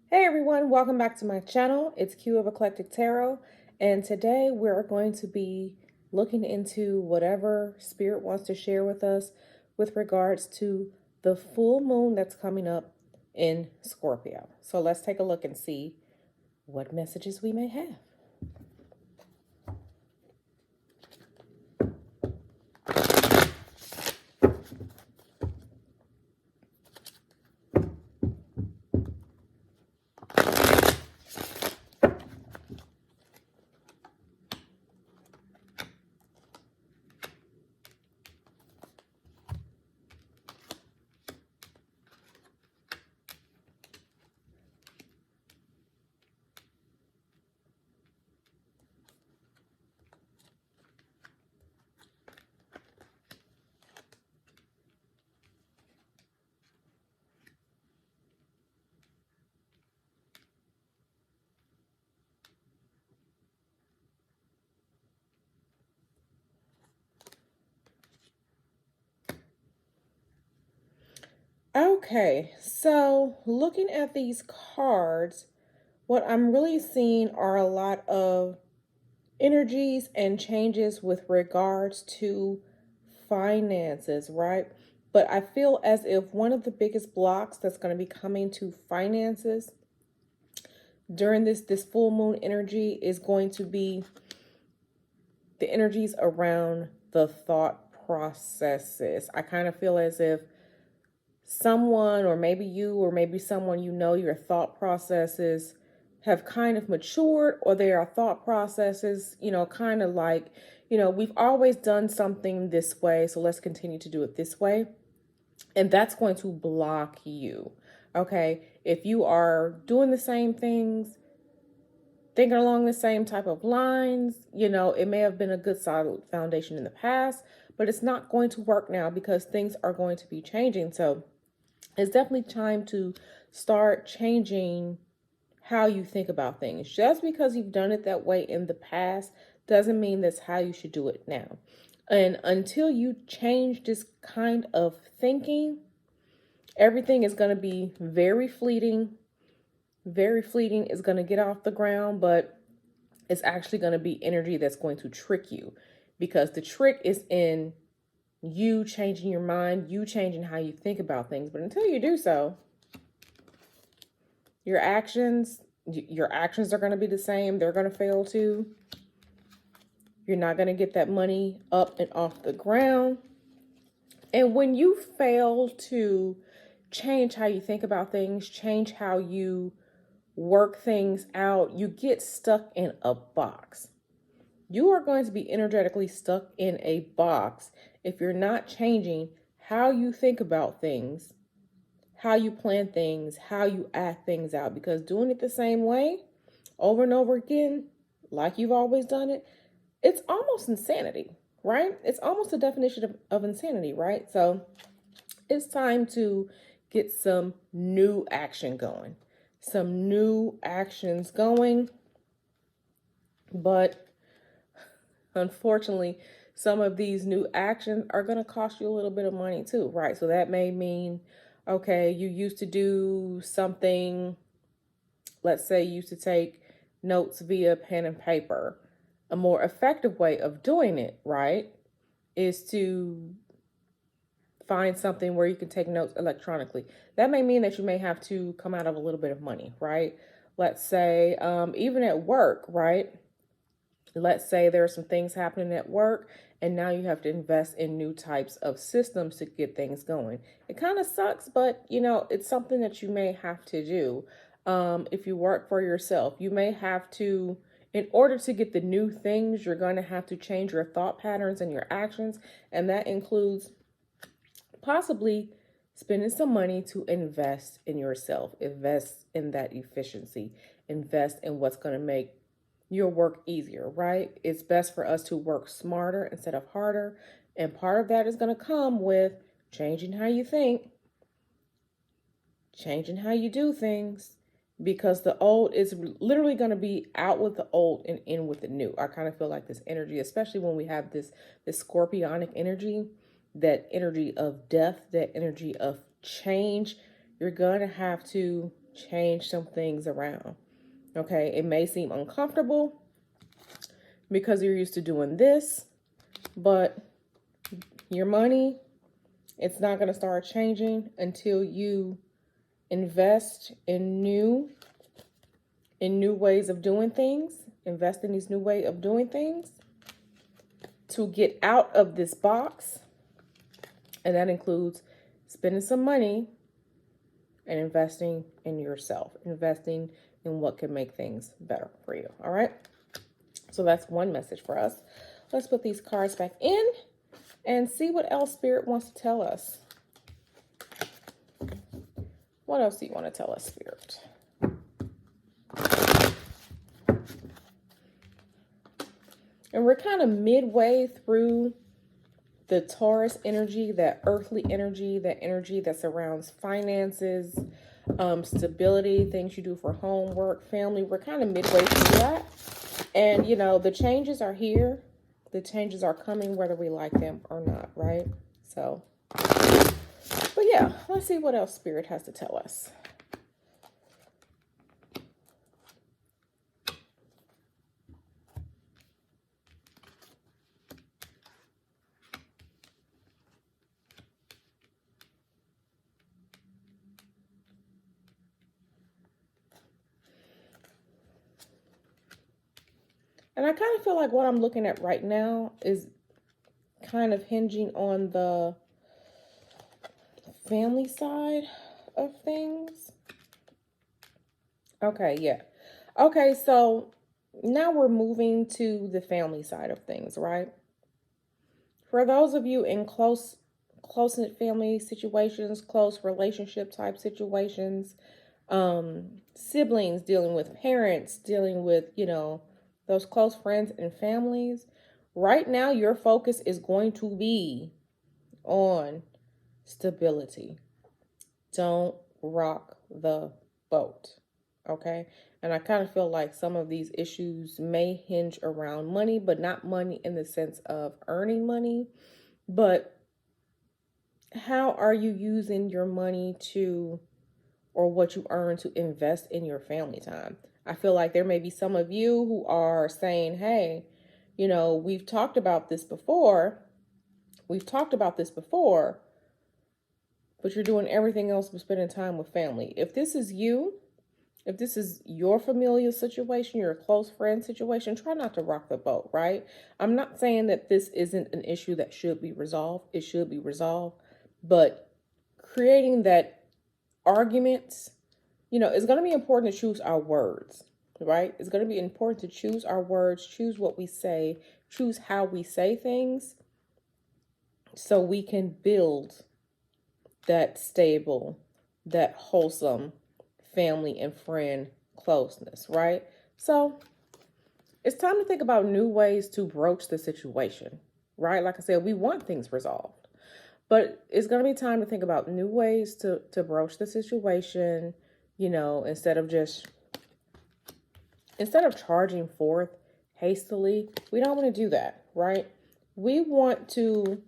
Hey everyone, welcome back to my channel. It's Q of Aqleqtic Tarot, and today we're going to be looking into whatever Spirit wants to share with us with regards to the full moon that's coming up in Scorpio. So let's take a look and see what messages we may have. Okay, so looking at these cards, what I'm really seeing are a lot of energies and changes with regards to finances, right? But I feel as if one of the biggest blocks that's going to be coming to finances during this full moon energy is going to be the energies around the thought processes. I kind of feel as if someone, or maybe you, or maybe someone you know, your thought processes have kind of matured, or there are thought processes, kind of like, we've always done something this way, so let's continue to do it this way. And that's going to block you. Okay. If you are doing the same things, thinking along the same type of lines, it may have been a good solid foundation in the past, but it's not going to work now because things are going to be changing. So it's definitely time to start changing how you think about things. Just because you've done it that way in the past doesn't mean that's how you should do it now. And until you change this kind of thinking, everything is going to be very fleeting. Very fleeting. Is going to get off the ground, but it's actually going to be energy that's going to trick you, because the trick is in you changing your mind, you changing how you think about things. But until you do so, your actions are going to be the same. They're going to fail too. You're not going to get that money up and off the ground. And when you fail to change how you think about things, change how you work things out, you get stuck in a box. You are going to be energetically stuck in a box if you're not changing how you think about things, how you plan things, how you act things out. Because doing it the same way over and over again, like you've always done it, it's almost insanity, right? It's almost a definition of insanity, right? So it's time to get some new action going, some new actions going. But unfortunately, some of these new actions are going to cost you a little bit of money too, right? So that may mean, okay, you used to do something, let's say you used to take notes via pen and paper. A more effective way of doing it, right, is to find something where you can take notes electronically. That may mean that you may have to come out of a little bit of money, right? Let's say even at work, right? Let's say there are some things happening at work and now you have to invest in new types of systems to get things going. It kind of sucks, but it's something that you may have to do. If you work for yourself, you may have to, in order to get the new things, you're going to have to change your thought patterns and your actions. And that includes possibly spending some money to invest in yourself, invest in that efficiency, invest in what's going to make your work easier, right? It's best for us to work smarter instead of harder. And part of that is going to come with changing how you think, changing how you do things, because the old is literally going to be out with the old and in with the new. I kind of feel like this energy, especially when we have this scorpionic energy, that energy of death, that energy of change, you're going to have to change some things around. Okay, it may seem uncomfortable because you're used to doing this, but your money, it's not going to start changing until you invest in new ways of doing things. Invest in these new ways of doing things to get out of this box. And that includes spending some money and investing in yourself, investing in what can make things better for you. All right. So that's one message for us. Let's put these cards back in and see what else Spirit wants to tell us. What else do you want to tell us, Spirit? And we're kind of midway through the Taurus energy, that earthly energy, that energy that surrounds finances, stability, things you do for homework, family. We're kind of midway through that. And, you know, the changes are here. The changes are coming whether we like them or not, right? So, but yeah, let's see what else Spirit has to tell us. And I kind of feel like what I'm looking at right now is kind of hinging on the family side of things. Okay, yeah. Okay, so now we're moving to the family side of things, right? For those of you in close-knit family situations, close relationship type situations, siblings, dealing with parents, dealing with, you know, those close friends and families, right now your focus is going to be on stability. Don't rock the boat, okay? And I kind of feel like some of these issues may hinge around money, but not money in the sense of earning money, but how are you using your money to, or what you earn to invest in your family time? I feel like there may be some of you who are saying, hey, you know, we've talked about this before, but you're doing everything else but spending time with family. If this is you, if this is your familial situation, your close friend situation, try not to rock the boat, right? I'm not saying that this isn't an issue that should be resolved. It should be resolved, but creating that arguments, you know, it's going to be important to choose our words, right? It's going to be important to choose our words, choose what we say, choose how we say things so we can build that stable, that wholesome family and friend closeness, right? So it's time to think about new ways to broach the situation, right? Like I said, we want things resolved. But it's going to be time to think about new ways to broach the situation, you know, instead of charging forth hastily. We don't want to do that, right? We want to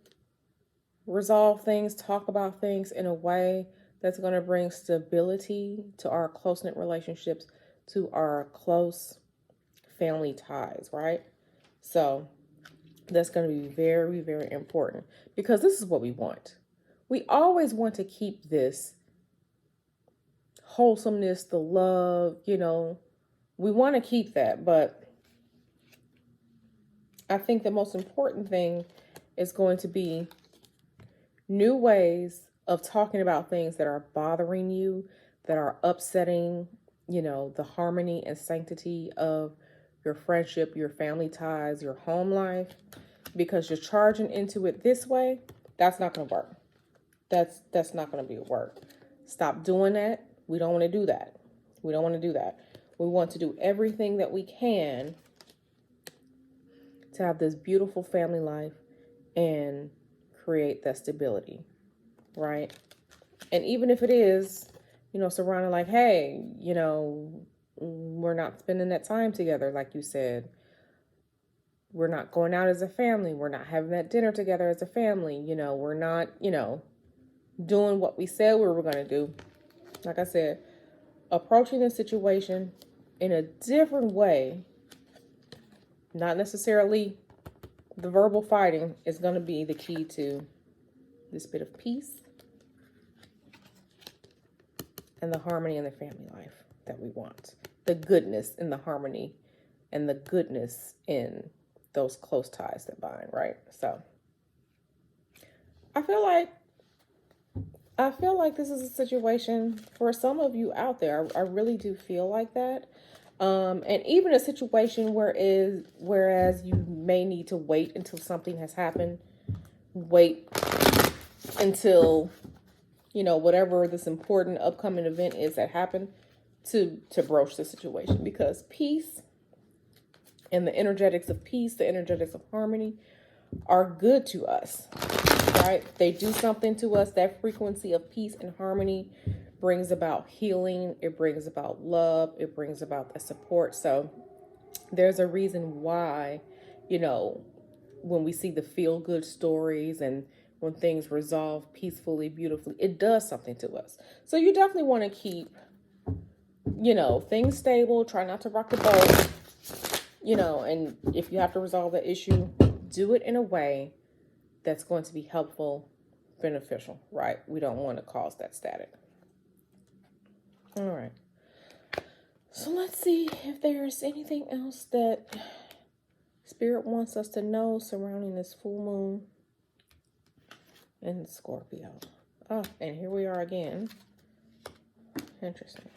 resolve things, talk about things in a way that's going to bring stability to our close-knit relationships, to our close family ties, right? So that's going to be very, very important because this is what we want. We always want to keep this wholesomeness, the love, you know, we want to keep that. But I think the most important thing is going to be new ways of talking about things that are bothering you, that are upsetting, you know, the harmony and sanctity of your friendship, your family ties, your home life. Because you're charging into it this way, that's not going to work. That's not going to be a work. Stop doing that. We don't want to do that. We don't want to do that. We want to do everything that we can to have this beautiful family life and create that stability, right? And even if it is, you know, surrounding like, hey, you know, we're not spending that time together, like you said. We're not going out as a family. We're not having that dinner together as a family. You know, we're not, you know, doing what we said we were going to do. Like I said, approaching the situation in a different way, not necessarily the verbal fighting, is going to be the key to this bit of peace and the harmony in the family life that we want. The goodness in the harmony and the goodness in those close ties that bind, right? So I feel like this is a situation for some of you out there. I really do feel like that. And even a situation whereas you may need to wait until something has happened, wait until, whatever this important upcoming event is that happened to broach the situation, because peace and the energetics of peace, the energetics of harmony are good to us, right? They do something to us. That frequency of peace and harmony brings about healing. It brings about love. It brings about the support. So there's a reason why, when we see the feel-good stories and when things resolve peacefully, beautifully, it does something to us. So you definitely want to keep, things stable. Try not to rock the boat, and if you have to resolve the issue, do it in a way that's going to be helpful, beneficial, right? We don't want to cause that static. All right. So let's see if there's anything else that Spirit wants us to know surrounding this full moon in Scorpio. Oh, and here we are again. Interesting.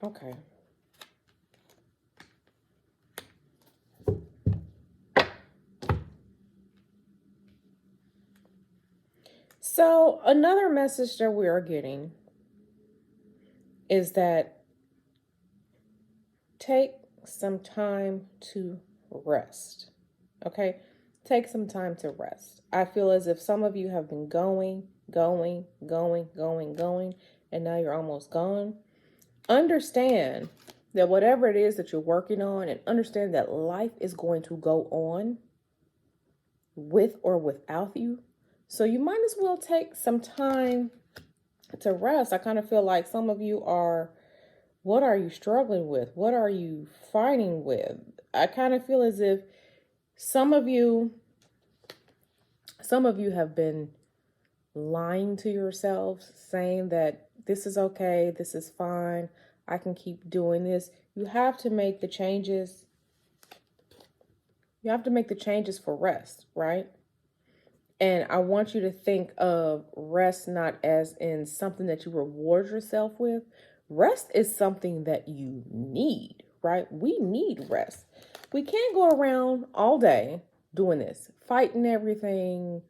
Okay. So another message that we are getting is that take some time to rest. Okay? Take some time to rest. I feel as if some of you have been going, and now you're almost gone. Understand that whatever it is that you're working on, and understand that life is going to go on with or without you. So you might as well take some time to rest. I kind of feel like some of you are, what are you struggling with? What are you fighting with? I kind of feel as if some of you have been lying to yourselves, saying that this is okay, this is fine, I can keep doing this. You have to make the changes. You have to make the changes for rest, right? And I want you to think of rest not as in something that you reward yourself with. Rest is something that you need, right? We need rest. We can't go around all day doing this, fighting everything,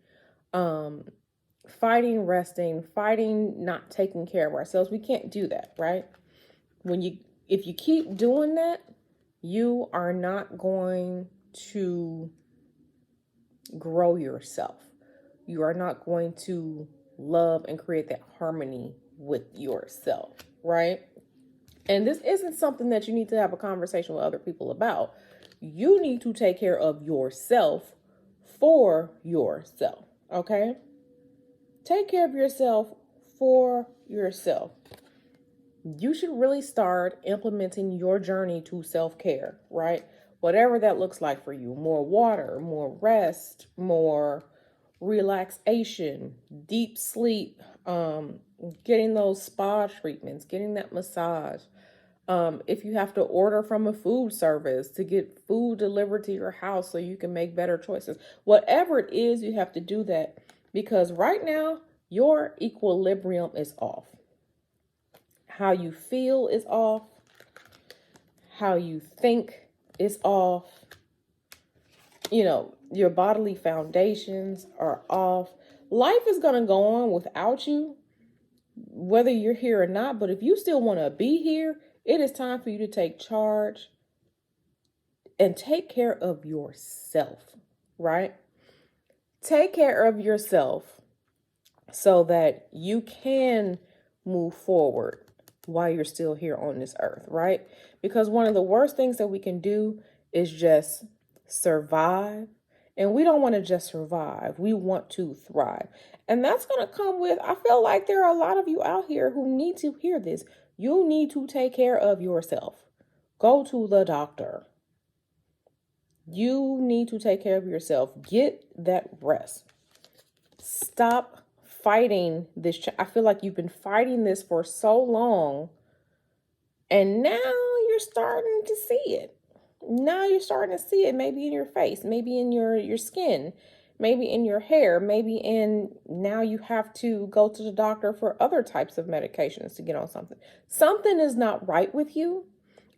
fighting resting, fighting not taking care of ourselves. We can't do that, right? If you keep doing that, you are not going to grow yourself. You are not going to love and create that harmony with yourself, right? And this isn't something that you need to have a conversation with other people about. You need to take care of yourself for yourself, okay? Take care of yourself for yourself. You should really start implementing your journey to self-care, right? Whatever that looks like for you. More water, more rest, more relaxation, deep sleep, getting those spa treatments, getting that massage. If you have to order from a food service to get food delivered to your house so you can make better choices. Whatever it is, you have to do that, because right now your equilibrium is off. How you feel is off. How you think is off. Your bodily foundations are off. Life is going to go on without you, whether you're here or not. But if you still want to be here, it is time for you to take charge and take care of yourself, right? Take care of yourself so that you can move forward while you're still here on this earth, right? Because one of the worst things that we can do is just survive. And we don't want to just survive. We want to thrive. And that's going to come with, I feel like there are a lot of you out here who need to hear this. You need to take care of yourself. Go to the doctor. You need to take care of yourself. Get that rest. Stop fighting this. I feel like you've been fighting this for so long, and now you're starting to see it. Now you're starting to see it, maybe in your face, maybe in your skin, maybe in your hair, maybe in, now you have to go to the doctor for other types of medications to get on something. Something is not right with you,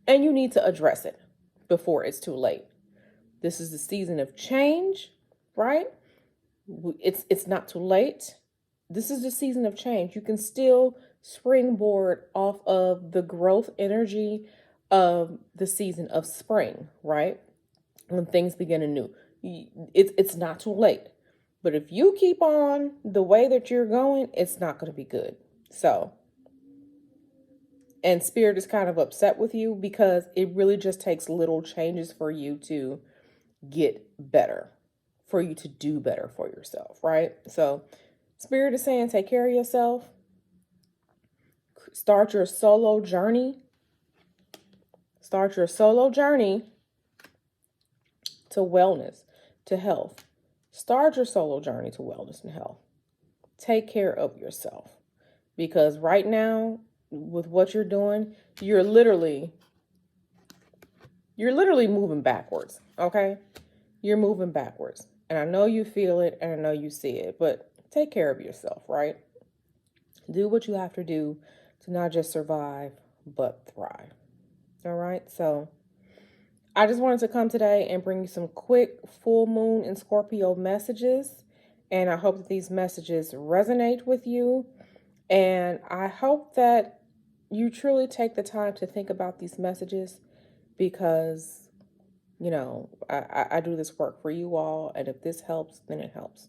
and you need to address it before it's too late. This is the season of change, right? It's not too late. This is the season of change. You can still springboard off of the growth energy of the season of spring, right? When things begin anew. It's not too late. But if you keep on the way that you're going, it's not going to be good. So, and Spirit is kind of upset with you because it really just takes little changes for you to get better, for you to do better for yourself, right? So Spirit is saying, take care of yourself. Start your solo journey. Start your solo journey to wellness, to health. Start your solo journey to wellness and health. Take care of yourself. Because right now, with what you're doing, you're literally moving backwards, okay? You're moving backwards. And I know you feel it and I know you see it, but take care of yourself, right? Do what you have to do to not just survive, but thrive. All right. So I just wanted to come today and bring you some quick full moon and Scorpio messages. And I hope that these messages resonate with you. And I hope that you truly take the time to think about these messages because, you know, I do this work for you all. And if this helps, then it helps.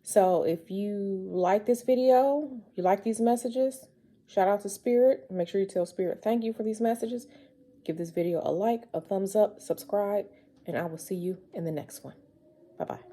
So if you like this video, you like these messages, shout out to Spirit. Make sure you tell Spirit thank you for these messages. Give this video a like, a thumbs up, subscribe, and I will see you in the next one. Bye-bye.